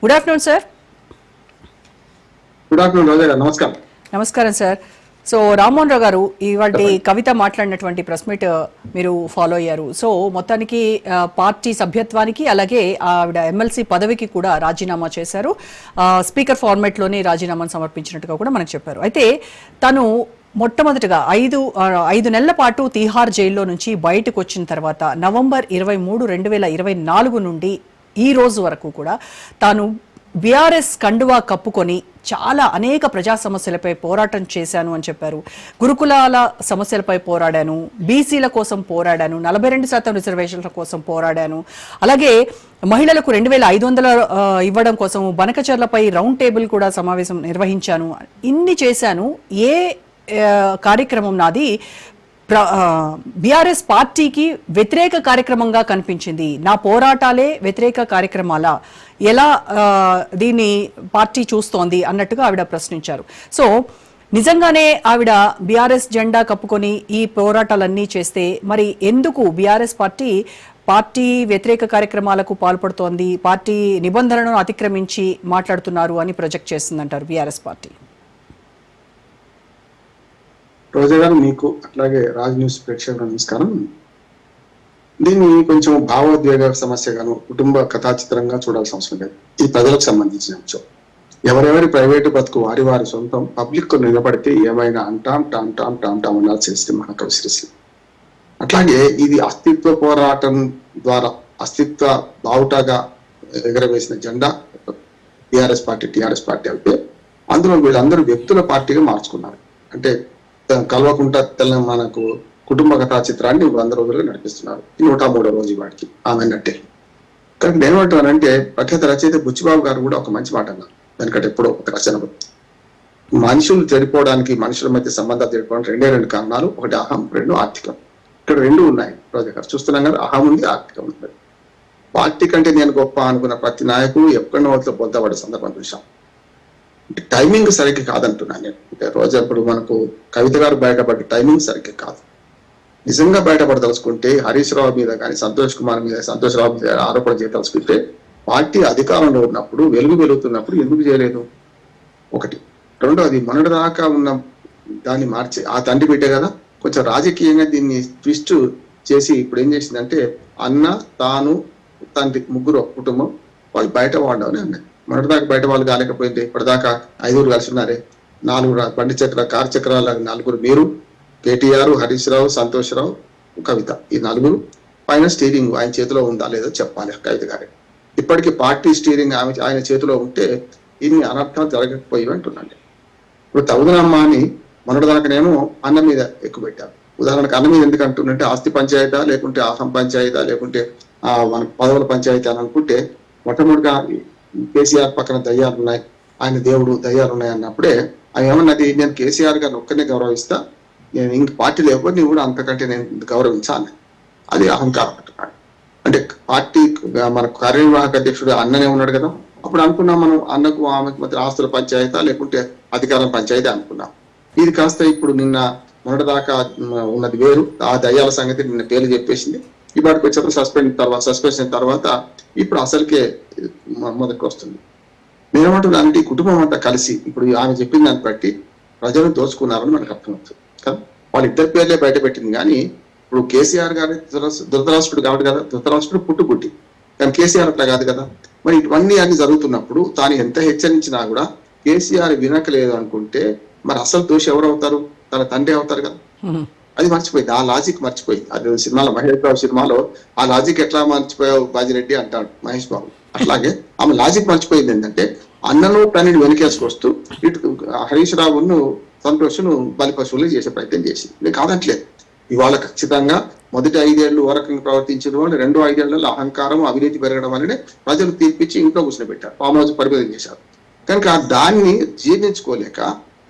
Good afternoon sir. Good afternoon Roja గారు, నమస్కారం. నమస్కారం సార్. సో రామ్మోహన్ రావు గారు, ఇవాళ కవిత మాట్లాడినటువంటి ప్రెస్ మీట్ మీరు ఫాలో అయ్యారు. సో మొత్తానికి పార్టీ సభ్యత్వానికి అలాగే ఆవిడ ఎమ్మెల్సీ పదవికి కూడా రాజీనామా చేశారు. స్పీకర్ ఫార్మాట్లోనే రాజీనామాను సమర్పించినట్టుగా కూడా మనకు చెప్పారు. అయితే తను మొట్టమొదటిగా ఐదు నెలల పాటు తీహార్ జైల్లో నుంచి బయటకు వచ్చిన తర్వాత నవంబర్ 23, 2024 నుండి ఈ రోజు వరకు కూడా తాను బీఆర్ఎస్ కండువా కప్పుకొని చాలా అనేక ప్రజా సమస్యలపై పోరాటం చేశాను అని చెప్పారు. గురుకులాల సమస్యలపై పోరాడాను, బీసీల కోసం పోరాడాను, 42% రిజర్వేషన్ల కోసం పోరాడాను, అలాగే మహిళలకు 2500 ఇవ్వడం కోసం బనకచర్లపై రౌండ్ టేబుల్ కూడా సమావేశం నిర్వహించాను. ఇన్ని చేశాను. ఏ కార్యక్రమం నాది బీఆర్ఎస్ పార్టీకి వ్యతిరేక కార్యక్రమంగా కనిపించింది? నా పోరాటాలే వ్యతిరేక కార్యక్రమాల, ఎలా దీన్ని పార్టీ చూస్తోంది అన్నట్టుగా ఆవిడ ప్రశ్నించారు. సో నిజంగానే ఆవిడ బీఆర్ఎస్ జెండా కప్పుకొని ఈ పోరాటాలన్నీ చేస్తే మరి ఎందుకు బీఆర్ఎస్ పార్టీ వ్యతిరేక కార్యక్రమాలకు పాల్పడుతోంది, పార్టీ నిబంధనలను అతిక్రమించి మాట్లాడుతున్నారు అని ప్రొజెక్ట్ చేస్తుందంటారు బీఆర్ఎస్ పార్టీ? రోజా గారు, మీకు అట్లాగే రాజ్ న్యూస్ ప్రేక్షకులకు నమస్కారం. దీన్ని కొంచెం భావోద్వేగ సమస్యగాను, కుటుంబ కథాచిత్రంగా చూడాల్సిన అవసరం లేదు. ఇది ప్రజలకు సంబంధించిన అంశం. ఎవరెవరి ప్రైవేటు బతుకు వారి వారి సొంతం. పబ్లిక్ నిలబడితే ఏమైనా అంటాం టామ్ టామ్ టామ్ టామ్ అనాల్సి ఇస్తే మహాకవి శ్రీశ్రీ. అట్లాగే ఇది అస్తిత్వ పోరాటం ద్వారా అస్తిత్వ బావుటాగా ఎగరవేసిన జెండా టిఆర్ఎస్ పార్టీ అయితే అందులో వీళ్ళందరూ వ్యక్తుల పార్టీగా మార్చుకున్నారు. అంటే కల్వకుంట మనకు కుటుంబ కథా చిత్రాన్ని 100 రోజులుగా నడిపిస్తున్నారు. 103వ రోజు వాడికి ఆమె అన్నట్టే. కానీ నేనేమంటానంటే ప్రఖ్యాత రచయిత బుచ్చిబాబు గారు కూడా ఒక మంచి మాట అన్నారు. దానికంటే ఎప్పుడో ఒక రచన, మనుషులు చెడిపోవడానికి, మనుషుల మధ్య సంబంధాలు చెడిపోవడానికి 2 కారణాలు. ఒకటి అహం, 2 ఆర్థికం. ఇక్కడ 2 ఉన్నాయి రోజా గారు, చూస్తున్నాం కదా. అహం ఉంది, ఆర్థికం ఉంది. పార్టీ కంటే నేను గొప్ప అనుకున్న ప్రతి నాయకుడు ఎక్కడో పొందబడే సందర్భం చూసాం. టైమింగ్ సరిగ్గా కాదంటున్నాను నేను. రోజా ఇప్పుడు మనకు కవిత గారు బయటపడ్డ టైమింగ్ సరిగ్గా కాదు. నిజంగా బయటపడదలుచుకుంటే హరీష్ రావు మీద కానీ సంతోష్ రావు మీద ఆరోపణ చేయదలుచుకుంటే పార్టీ అధికారంలో ఉన్నప్పుడు, వెలుగుతున్నప్పుడు ఎందుకు చేయలేదు? ఒకటి. రెండోది, మొన్నటి దాకా ఉన్న దాన్ని మార్చి, ఆ తండ్రి బిడ్డే కదా, కొంచెం రాజకీయంగా దీన్ని ట్విస్ట్ చేసి ఇప్పుడు ఏం చేసిందంటే అన్న, తాను, తండ్రి, ముగ్గురు కుటుంబం వాళ్ళు బయట వాడని అన్నది. మొన్నటిదాకా బయట వాళ్ళు కాలేకపోయింది. ఇప్పటిదాకా 5 కలిసి ఉన్నారే. 4 బండి కారు చక్రాల 4 మీరు, కేటీఆర్, హరీష్ రావు, సంతోష్ రావు, కవిత, ఈ 4 పైన స్టీరింగ్ ఆయన చేతిలో ఉందా లేదో చెప్పాలి కవిత గారి. ఇప్పటికీ పార్టీ స్టీరింగ్ ఆయన చేతిలో ఉంటే ఇన్ని అనర్థాలు జరగకపోయి అంటున్నాను. ఇప్పుడు తగుదనమ్మా అని మొన్నటిదాకానేమో అన్న మీద ఎక్కువ పెట్టారు. ఉదాహరణకు అన్న మీద ఎందుకు అంటున్నంటే ఆస్తి పంచాయతా, లేకుంటే ఆహం పంచాయతా, లేకుంటే మన పదవుల పంచాయతీ అని అనుకుంటే, మొట్టమొదటిగా కేసీఆర్ పక్కన దయ్యాలు ఉన్నాయి, ఆయన దేవుడు దయ్యాలు ఉన్నాయి అన్నప్పుడే ఆయన ఏమన్నది, నేను కేసీఆర్ గారిని ఒక్కనే గౌరవిస్తా, నేను ఇంక పార్టీ లేకపోతే నీవు కూడా అంతకంటే నేను గౌరవించాలి. అది అహంకారం అంటున్నాడు. అంటే పార్టీ మన కార్యనిర్వాహక అధ్యక్షుడు అన్ననే ఉన్నాడు కదా. అప్పుడు అనుకున్నాం మనం అన్నకు ఆమెకు మధ్య ఆస్తుల పంచాయతా లేకుంటే అధికారం పంచాయతీ అనుకున్నాం. ఇది కాస్త ఇప్పుడు నిన్న మొన్నటిదాకా ఉన్నది వేరు. ఆ దయ్యాల సంగతి నిన్న పేర్లు చెప్పేసింది. ఇప్పటికి వచ్చేప్పుడు సస్పెన్షన్ తర్వాత ఇప్పుడు అసలుకే మొదటికి వస్తుంది. నేనేమంటున్నా అంటే ఈ కుటుంబం అంతా కలిసి ఇప్పుడు ఆమె చెప్పిన దాన్ని బట్టి ప్రజలను దోచుకున్నారని మనకు అర్థమవుతుంది కదా. వాళ్ళిద్దరి పేర్లే బయట పెట్టింది. కానీ ఇప్పుడు కేసీఆర్ గారి ధృతరాష్ట్రుడు కాబట్టి కదా, ధృతరాష్ట్రుడు పుట్టుబుట్టి, కానీ కేసీఆర్ అట్లా కాదు కదా. మరి ఇవన్నీ అన్ని జరుగుతున్నప్పుడు తాను ఎంత హెచ్చరించినా కూడా కేసీఆర్ వినకలేదు అనుకుంటే మరి అసలు దోషి ఎవరు అవుతారు? తన తండ్రి అవుతారు కదా. అది మర్చిపోయింది, ఆ లాజిక్ మర్చిపోయింది. అది సినిమాలో మహేష్ బాబు సినిమాలో ఆ లాజిక్ ఎట్లా మర్చిపోయావు బాజిరెడ్డి అంటాడు మహేష్ బాబు. అట్లాగే ఆమె లాజిక్ మర్చిపోయింది. ఏంటంటే అన్నను తనని వెనకేసుకొస్తూ ఇటు హరీష్ రావును, సంతోష్ను బలిపశువులు చేసే ప్రయత్నం చేసి నేను కాదంటలేదు. ఇవాళ ఖచ్చితంగా మొదటి 5 ఏళ్ళు వరకు ప్రవర్తించిన వాళ్ళు 2 5 ఏళ్లలో అహంకారం, అవినీతి పెరగడం వల్లనే ప్రజలు తీర్పిచ్చి ఇంట్లో కూర్చోబెట్టారు, ఫామ్ హౌస్ పరిమితం చేశారు. కనుక దాన్ని జీర్ణించుకోలేక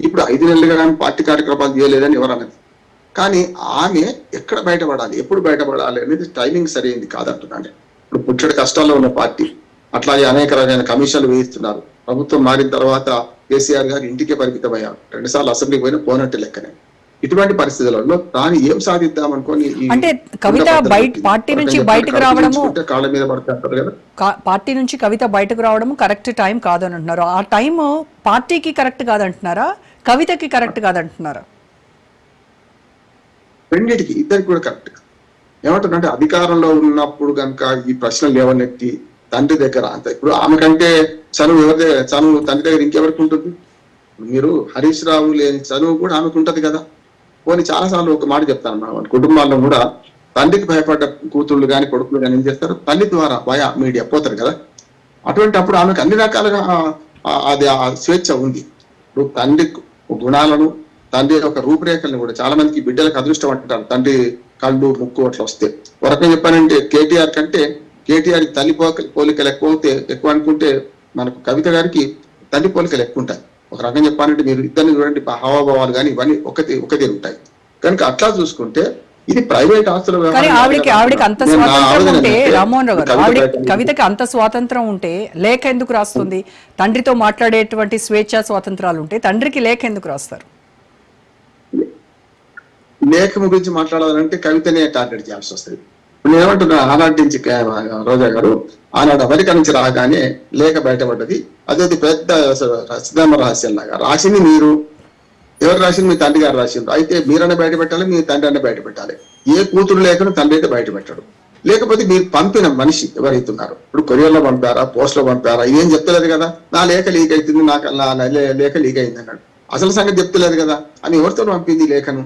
ఇప్పుడు 5 నెలలుగా కానీ పార్టీ కార్యక్రమాలు చేయలేదని ఎవరన్నది. కానీ ఆమె ఎక్కడ బయటపడాలి, ఎప్పుడు బయటపడాలి అనేది టైమింగ్ సరైనది కాదంటున్నాను. ఇప్పుడు పుట్టడి కష్టాల్లో ఉన్న పార్టీ, అట్లాగే అనేక రకమైన కమిషన్లు వేయిస్తున్నారు. ప్రభుత్వం మారిన తర్వాత కేసీఆర్ గారు ఇంటికే పరిమితమయ్యారు. 2 సార్లు అసెంబ్లీకి పోయినా పోనట్టు లెక్కనే. ఇటువంటి పరిస్థితులలో తాను ఏం సాధిద్దాం అనుకోని అంటే కవిత పార్టీ నుంచి బయటకు రావడము కాళ్ళ మీద పడతారు కదా. పార్టీ నుంచి కవిత బయటకు రావడం కరెక్ట్ టైం కాదని అంటున్నారు. ఆ టైం పార్టీకి కరెక్ట్ కాదంటున్నారా, కవితకి కరెక్ట్ కాదంటున్నారా? రెండింటికి, ఇద్దరికి కూడా కరెక్ట్. ఏమంటుందంటే అధికారంలో ఉన్నప్పుడు కనుక ఈ ప్రశ్నలు లేవనెత్తి తండ్రి దగ్గర అంత, ఇప్పుడు ఆమె కంటే చనువు చనువు తండ్రి దగ్గర ఇంకెవరికి ఉంటుంది? మీరు హరీష్ రావు లేని చనువు కూడా ఆమెకు ఉంటది కదా. పోనీ చాలాసార్లు ఒక మాట చెప్తాను, మన కుటుంబాల్లో కూడా తండ్రికి భయపడ్డ కూతుళ్ళు కానీ కొడుకులు కానీ ఏం చేస్తారు, తల్లి ద్వారా మీడియా పోతారు కదా. అటువంటి అప్పుడు ఆమెకు అన్ని రకాలుగా అది ఆ స్వేచ్ఛ ఉంది. ఇప్పుడు తండ్రి గుణాలను, తండ్రి యొక్క రూపురేఖలను కూడా చాలా మందికి బిడ్డలకు అదృష్టం అంటారు, తండ్రి కళ్ళు ముక్కు అట్లా వస్తే. ఒక రకంగా చెప్పానంటే కేటీఆర్ కంటే కేటీఆర్ తల్లి పోలికలు ఎక్కువ అనుకుంటే మనకు కవిత గారికి తల్లి పోలికలు ఎక్కువ ఉంటాయి. ఒక రకంగా చెప్పాలంటే మీరు ఇద్దరిని చూడండి, హావభావాలు కానీ ఇవన్నీ ఒకటే ఉంటాయి. కనుక అట్లా చూసుకుంటే ఇది ప్రైవేట్ ఆస్తుల ఆవిడకి అంత స్వాతంత్రం ఉంటే, రామ్మోహన్ రావు గారు కవితకి అంత స్వాతంత్రం ఉంటే లేఖ ఎందుకు రాస్తుంది? తండ్రితో మాట్లాడేటువంటి స్వేచ్ఛ స్వాతంత్రాలు ఉంటే తండ్రికి లేఖ ఎందుకు రాస్తారు? లేఖ గురించి మాట్లాడాలంటే కవితనే టార్గెట్ చేయాల్సి వస్తుంది. నేను ఏమంటున్నా, ఆనాటి నుంచి రోజా గారు ఆనాడు అమెరికా నుంచి రాగానే లేఖ బయటపడ్డది. అదే పెద్ద సిద్ధమ రహస్యంలాగా రాసింది మీరు. ఎవరు రాసింది? మీ తండ్రి గారు రాసిండ్రు. అయితే మీరన్నా బయట పెట్టాలి, మీ తండ్రి అన్న బయట పెట్టాలి. ఏ కూతురు లేఖను తండ్రి అయితే బయట పెట్టాడు. లేకపోతే మీరు పంపిన మనిషి ఎవరైతున్నారు, ఇప్పుడు కొరియర్లో పంపారా, పోస్ట్ లో పంపారా, ఇదేం చెప్తలేదు కదా. నా లేఖ లీక్ అవుతుంది, నా లేఖ లీక్ అయింది అన్నాడు. అసలు సంగతి చెప్తలేదు కదా అని ఎవరితో పంపింది లేఖను?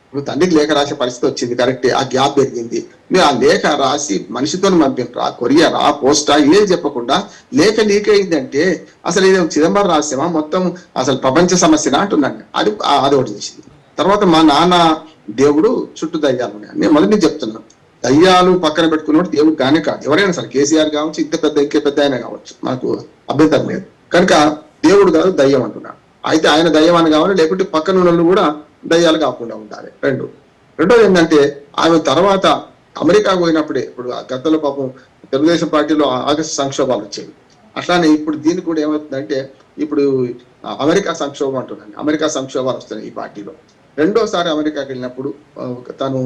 ఇప్పుడు తండ్రికి లేఖ రాసే పరిస్థితి వచ్చింది, కరెక్టే, ఆ గ్యాప్ పెరిగింది. మీరు ఆ లేఖ రాసి మనిషితో పంపినరా, కొరియరా, పోస్టా, ఇదేం చెప్పకుండా లేఖ లీక్ అయిందంటే అసలు ఇది చిదంబరం రహస్యమా, మొత్తం అసలు ప్రపంచ సమస్యనా అంటున్నాను. అది ఒకటి చేసింది. తర్వాత మా నాన్న దేవుడు చుట్టూ దయ్యాలు ఉన్నాయి. నేను మొదటి చెప్తున్నాను, దయ్యాలు పక్కన పెట్టుకున్నప్పుడు దేవుడు కానే కాదు, ఎవరైనా సరే కేసీఆర్ కావచ్చు, ఇంకే పెద్ద అయినా కావచ్చు, మనకు అభ్యంతరం లేదు. కనుక దేవుడు కాదు దయ్యం అంటున్నాడు. అయితే ఆయన దయ్యం అని కావాలి, లేకుంటే పక్కన ఉన్న కూడా దయ్యాలు కాకుండా ఉండాలి. రెండోది ఏంటంటే ఆమె తర్వాత అమెరికా పోయినప్పుడే, ఇప్పుడు గతంలో పాపం తెలుగుదేశం పార్టీలో ఆగస్టు సంక్షోభాలు వచ్చేవి. అట్లానే ఇప్పుడు దీనికి కూడా ఏమవుతుందంటే ఇప్పుడు అమెరికా సంక్షోభం అంటున్నాను, అమెరికా సంక్షోభాలు వస్తున్నాయి ఈ పార్టీలో. రెండోసారి అమెరికాకి వెళ్ళినప్పుడు తను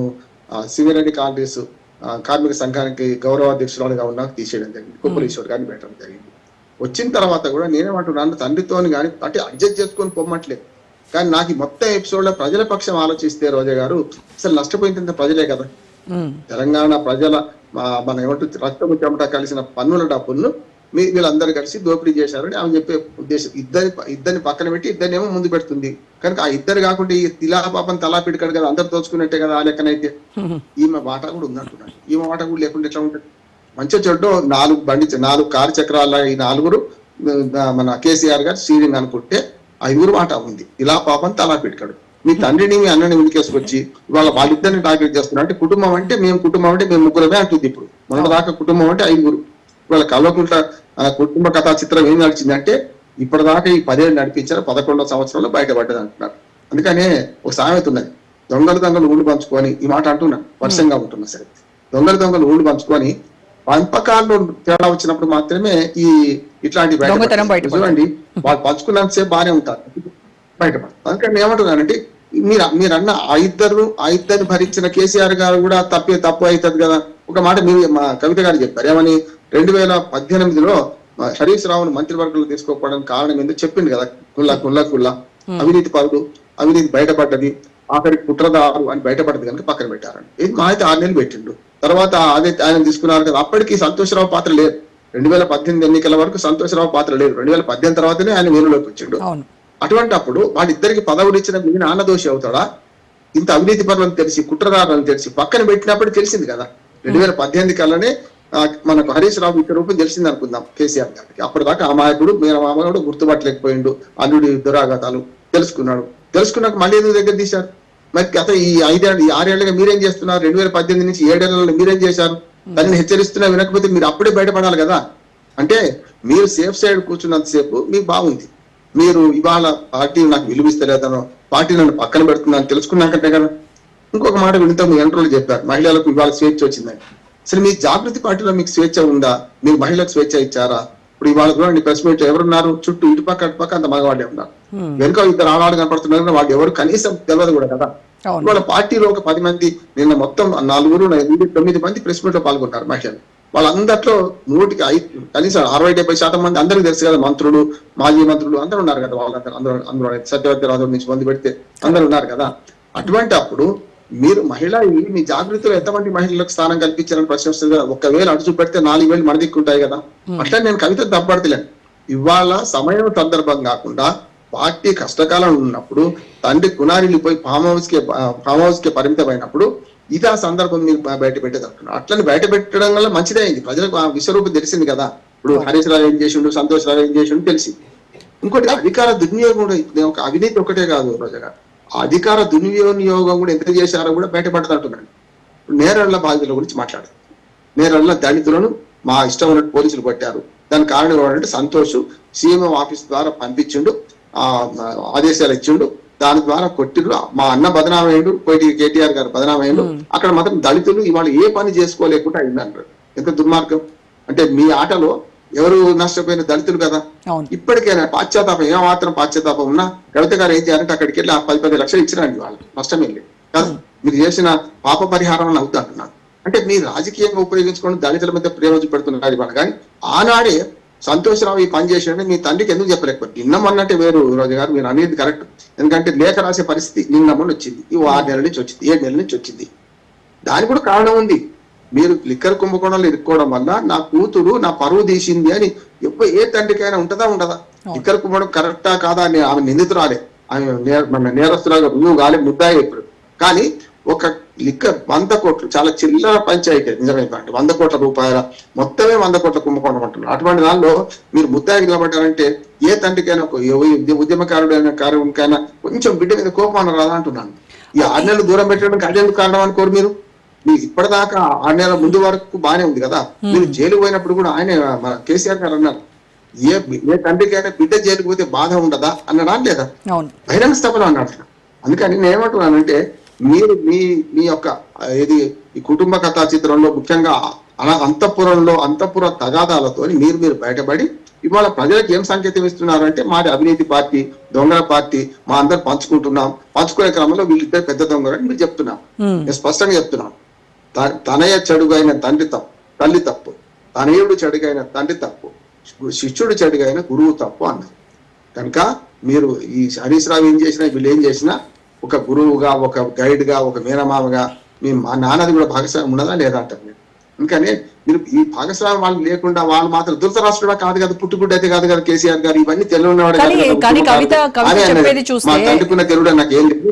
సింగరేణి కాంగ్రెస్ కార్మిక సంఘానికి గౌరవాధ్యక్షురాలుగా ఉన్న తీసేయడం జరిగింది, కుప్పలీశ్వర్ గారిని పెట్టడం జరిగింది. వచ్చిన తర్వాత కూడా నేనేమంటున్నాను, తండ్రితోని కానీ అంటే అడ్జస్ట్ చేసుకొని పొమ్మట్లేదు. కానీ నాకు ఈ మొత్తం ఎపిసోడ్ లో ప్రజల పక్షం ఆలోచిస్తే రోజా గారు అసలు నష్టపోయింది ప్రజలే కదా. తెలంగాణ ప్రజల మన ఏమంటుంది రక్తము చెమట కలిసిన పన్నుల డబ్బులను వీళ్ళందరూ కలిసి దోపిడీ చేశారని ఆమె చెప్పే ఉద్దేశం. ఇద్దరిని పక్కన పెట్టి ఇద్దరినేమో ముందు పెడుతుంది. కనుక ఆ ఇద్దరు కాకుండా ఈ తిలా పాపం తలా పిడికాడు కదా, అందరు దోచుకున్నట్టే కదా. ఆ లెక్కనైతే ఈమె వాటా కూడా ఉందంటున్నాడు. ఈమె వాటా కూడా లేకుండా ఎట్లా ఉంటుంది? మంచిగా చెడ్డో 4 కారు చక్రాల ఈ 4 మన కేసీఆర్ గారు స్టీరింగ్ అనుకుంటే 5 వాటా ఉంది. ఇలా పాపం తలా పిడికాడు. మీ తండ్రిని మీ అన్నని ముందుకేసుకొచ్చి వాళ్ళిద్దరిని టార్గెట్ చేస్తున్నారు. అంటే కుటుంబం అంటే మేము ముగ్గురమే అంటుంది. ఇప్పుడు మొన్న దాకా కుటుంబం అంటే 5. ఇవాళ కల్వకుంట్ల కుటుంబ కథా చిత్రం ఏం నడిచిందంటే ఇప్పటిదాకా ఈ 10 ఏళ్ళు నడిపించారు, 11వ సంవత్సరంలో బయటపడ్డది అంటున్నారు. అందుకనే ఒక సామెత ఉన్నది, దొంగలు ఊళ్ళు పంచుకొని, ఈ మాట అంటున్నాను వర్షంగా ఉంటున్నా సరే, దొంగలు ఊళ్ళు పంచుకొని పంపకాల్లో తేడా వచ్చినప్పుడు మాత్రమే ఈ ఇట్లాంటి చూడండి వాళ్ళు పంచుకున్నంతసేపు బాగానే ఉంటారు, బయటపడతారు. అందుకని ఏమంటున్నానంటే మీరన్న ఆ ఇద్దరిని భరించిన కేసీఆర్ గారు కూడా తప్పు అవుతుంది కదా. ఒక మాట మీరు మా కవిత గారు చెప్పారు, ఏమని 2018లో హరీష్ రావును మంత్రివర్గంలో తీసుకోకపోవడానికి కారణం ఎందుకు చెప్పింది కదా. కుల్లా అవినీతి పరుడు, అవినీతి బయటపడ్డది, ఆఖరికి కుట్రదారు అని బయటపడ్డది కనుక పక్కన పెట్టారండి. ఇది మా అయితే 6 నెలలు పెట్టిండు. తర్వాత అదే ఆయన తీసుకున్నారు కదా. అప్పటికి సంతోషరావు పాత్ర లేదు. 2018 ఎన్నికల వరకు సంతోషరావు పాత్ర లేదు. 2018 తర్వాతనే ఆయన వేరులోకి వచ్చిండు. అటువంటి అప్పుడు వాళ్ళిద్దరికి పదవులు ఇచ్చిన మీ నాన్న దోషి అవుతాడా? ఇంత అవినీతి పరులను తెలిసి, కుట్రదారులను తెలిసి పక్కన పెట్టినప్పుడు తెలిసింది కదా. 2018 కల్లానే మనకు హరీష్ రావు ఇక రూపం తెలిసింది అనుకుందాం కేసీఆర్ గారికి. అప్పటిదాకా అమాయకుడు, మీరు మామూలు గుర్తుపట్టలేకపోయిండు, అల్లుడి దురాఘాతాలు తెలుసుకున్నాక మళ్ళీ ఎందుకు దగ్గర తీశారు? మరి గత ఈ 6 ఏళ్ళగా మీరేం చేస్తున్నారు? 2018 నుంచి 7 ఏళ్లలో మీరేం చేశారు? దాన్ని హెచ్చరిస్తున్నా వినకపోతే మీరు అప్పుడే బయటపడాలి కదా. అంటే మీరు సేఫ్ సైడ్ కూర్చున్నంతసేపు మీకు బాగుంది. మీరు ఇవాళ పార్టీ నాకు విలువిస్తలేదనో, పార్టీ నన్ను పక్కన పెడుతుందని తెలుసుకున్నాకంటే కదా. ఇంకొక మాట వింటాం, మీ ఎంట్రోలు చెప్పారు మహిళలకు ఇవాళ స్వేచ్ఛ వచ్చిందని. అసలు మీ జాగృతి పార్టీలో మీకు స్వేచ్ఛ ఉందా? మీరు మహిళలకు స్వేచ్ఛ ఇచ్చారా? ఇప్పుడు ఇవాళ చూడండి ప్రెస్ మీట్ ఎవరున్నారు, చుట్టూ ఇటుపక్క అటుపక్క అంత మగవాళ్ళే ఉన్నారు, వెనుక ఇద్దరు ఆడవాళ్ళు కనపడుతున్నారు, వాళ్ళు ఎవరు కనీసం తెలియదు కూడా కదా. ఇవాళ పార్టీలో ఒక 10 మంది, నిన్న మొత్తం 9 మంది ప్రెస్ మీట్ లో పాల్గొన్నారు మహిళలు. వాళ్ళందరిలో 100కి కనీసం 60-70% మంది అందరికీ తెలుసు కదా, మంత్రులు, మాజీ మంత్రులు అందరూ ఉన్నారు కదా, అందరూ సత్యవతి రాజు నుంచి మంది పెడితే అందరూ ఉన్నారు కదా. అటువంటి అప్పుడు మీరు మహిళ మీ జాగృతిలో ఎంతమంది మహిళలకు స్థానం కల్పించారని ప్రశ్నిస్తుంది కదా. ఒకవేళ అడుచు పెడితే 4 వేలు మన దిక్కుంటాయి కదా. అట్లా నేను కవిత తప్పడతలేను. ఇవాళ సమయం సందర్భం కాకుండా పార్టీ కష్టకాలం ఉన్నప్పుడు తండ్రి కునారిని పోయి ఫామ్ హౌస్ కి పరిమితమైనప్పుడు ఇది ఆ సందర్భం మీరు బయట పెట్టేదనుకున్నారు. అట్లని బయట పెట్టడం వల్ల మంచిదే అయింది, ప్రజలకు ఆ విశ్వరూపం తెలిసింది కదా. ఇప్పుడు హరీష్ రావు ఏం చేసిండు, సంతోష్ రావు ఏం చేసిండు తెలిసింది. ఇంకోటి అధికార దుర్వినియోగం కూడా, ఒక అవినీతి ఒకటే కాదు రోజుగా, అధికార దుర్వినియోగం కూడా ఎంత చేశారో కూడా బయటపడుతుంటున్నాడు. నేరళ్ల బాధితుల గురించి మాట్లాడారు. నేరళ్ల దళితులను మా ఇష్టం ఉన్నట్టు పోలీసులు కొట్టారు. దానికి కారణం ఏంటంటే సంతోష్ సీఎం ఆఫీస్ ద్వారా పంపించిండు, ఆదేశాలు ఇచ్చిండు, దాని ద్వారా కొట్టిండు. మా అన్న బదనామయ్యుడు, పోయి కేటీఆర్ గారు బదనామయ్యుడు. అక్కడ మాత్రం దళితులు ఇవాళ ఏ పని చేసుకోలేకుండా అయిందంటారు. ఎంత దుర్మార్గం అంటే, మీ ఆటలో ఎవరు నష్టపోయిన దళితులు కదా. ఇప్పటికైనా పాశ్చాత్తాపం, ఏమాత్రం పాశ్చాత్తాపం ఉన్నా కవిత గారు ఏం చేయాలంటే అక్కడికి వెళ్ళి 10 లక్షలు ఇచ్చిరండి, వాళ్ళు నష్టం వెళ్ళి కదా. మీరు చేసిన పాప పరిహారం అని అవుతా అంటున్నారు. అంటే మీరు రాజకీయంగా ఉపయోగించుకొని దళితుల మధ్య ప్రేమ చూపెడుతున్నారు ఇవాళ. కానీ ఆనాడే సంతోషరావు ఈ పని చేసినట్టు మీ తండ్రికి ఎందుకు చెప్పలేకపోతే, నిన్నమన్నట్టే వేరు రోజు గారు మీరు అనేది కరెక్ట్. ఎందుకంటే లేఖ రాసే పరిస్థితి నిన్నమని వచ్చింది, ఈ 6 నెలల నుంచి వచ్చింది, 7 నెలల నుంచి వచ్చింది. దానికి కూడా కారణం ఉంది. మీరు లిక్కర్ కుంభకోణంలో ఇరుక్కోవడం వల్ల నా కూతురు నా పరువు తీసింది అని ఏ తండ్రికైనా ఉండదా. లిక్కర్ కుంభకోణం కరెక్టా కాదా అని ఆమె నిందితురాలే, ఆమె నేరస్తురాలు నువ్వు కాలే ముద్దాయి ఇప్పుడు. కానీ ఒక లిక్కర్ 100 కోట్లు చాలా చిల్లర పంచాయతీ నిజమే, 100 కోట్ల రూపాయల మొత్తమే 100 కోట్ల కుంభకోణం అంటున్నారు. అటువంటి దానిలో మీరు ముద్దాయికి నిలబడ్డారంటే ఏ తండ్రికైనా, ఉద్యమకారుడికైనా కొంచెం బిడ్డ మీద కోపం రాదా అంటున్నాను. ఈ 6 నెలలు దూరం పెట్టడానికి అదేందుకు కారణం అనుకోరు మీరు. మీకు ఇప్పటిదాకా 6 నెలల ముందు వరకు బానే ఉంది కదా. మీరు జైలు పోయినప్పుడు కూడా ఆయన మన కేసీఆర్ గారు అన్నారు, ఏ తండ్రికైనా బిడ్డ జైలుకు పోతే బాధ ఉండదా అన్నాడా లేదా, బహిరంగ సభలో అన్నాడు. అందుకని నేను ఏమంటున్నానంటే, మీరు మీ యొక్క ఇది ఈ కుటుంబ కథా చిత్రంలో ముఖ్యంగా అంతఃపుర తగాదాలతో మీరు బయటపడి ఇవాళ ప్రజలకు ఏం సంకేతం ఇస్తున్నారు అంటే, మాది అవినీతి పార్టీ, దొంగల పార్టీ, మా అందరు పంచుకునే క్రమంలో వీళ్ళిద్దరు పెద్ద దొంగలని మీరు చెప్తున్నాం. నేను స్పష్టంగా చెప్తున్నాం, తనయ చెడుగైన తల్లి తప్పు, తనయుడు చెడుగైన తండ్రి తప్పు, శిష్యుడు చెడుగైన గురువు తప్పు అన్నారు. కనుక మీరు ఈ హరీష్ రావు ఏం చేసినా, వీళ్ళు ఏం చేసినా, ఒక గురువుగా, ఒక గైడ్ గా, ఒక మేనమామగా మా నాన్నది కూడా భాగస్వామ్యం ఉండదా లేదా అంటారు మీరు. అందుకనే మీరు ఈ భాగస్వామ్యం వాళ్ళు లేకుండా వాళ్ళు మాత్రం ధృతరాష్ట్రుడా కాదు కదా, పుట్టుగుడ్డ అయితే కాదు కదా కేసీఆర్ గారు, ఇవన్నీ తెలియనివాడు, మా తండ్రికున్న తెలుగుడే నాకేం లేదు.